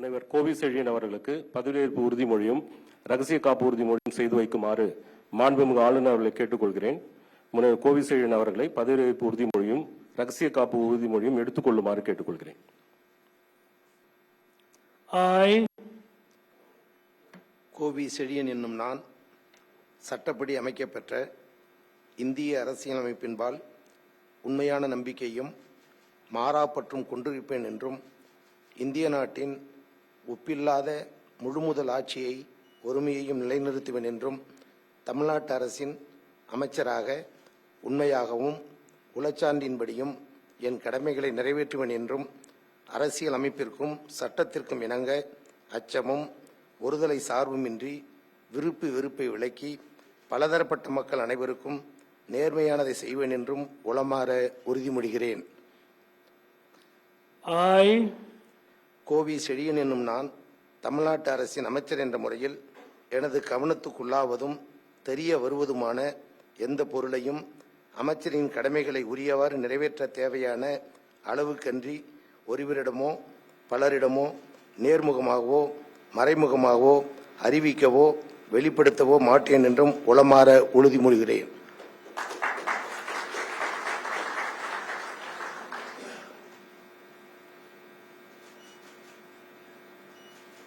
முனைவர் கோவி செழியன் அவர்களுக்கு பதவியேற்பு உறுதிமொழியும் ரகசிய காப்பு உறுதிமொழியும் செய்து வைக்குமாறு மாண்புமிகு ஆளுநர் அவர்களை கேட்டுக்கொள்கிறேன். முனைவர் கோவி செழியன் அவர்களை பதவியேற்பு உறுதிமொழியும் ரகசிய காப்பு உறுதிமொழியும் எடுத்துக்கொள்ளுமாறு கேட்டுக்கொள்கிறேன். கோவி செழியன் என்னும் நான் சட்டப்படி அமைக்கப்பெற்ற இந்திய அரசியலமைப்பின்பால் உண்மையான நம்பிக்கையும் மாறாப்பற்றும் கொண்டிருப்பேன் என்றும் இந்திய நாட்டின் ஒப்பில்லாத முழுமுதல் ஆட்சியை ஒருமையையும் நிலைநிறுத்துவேன் என்றும் தமிழ்நாட்டு அரசின் அமைச்சராக உண்மையாகவும் உளச்சான்றின்படியும் என் கடமைகளை நிறைவேற்றுவேன் என்றும் அரசியல் அமைப்பிற்கும் சட்டத்திற்கும் இணங்க அச்சமும் ஒருதலை சார்புமின்றி விருப்பு வெறுப்பை விலக்கி பலதரப்பட்ட மக்கள் அனைவருக்கும் நேர்மையானதை செய்வேன் என்றும் உளமாற உறுதிமொழிகிறேன். கோவி செழியன் என்னும் நான் தமிழ்நாட்டு அரசின் அமைச்சர் என்ற முறையில் எனது கவனத்துக்குள்ளாவதும் தெரிய வருவதுமான எந்த பொருளையும் அமைச்சரின் கடமைகளை உரியவாறு நிறைவேற்ற தேவையான அளவுக்கன்றி ஒருவரிடமோ பலரிடமோ நேர்முகமாகவோ மறைமுகமாகவோ அறிவிக்கவோ வெளிப்படுத்தவோ மாட்டேன் என்றும் உளமாற உறுதிமொழிகிறேன்.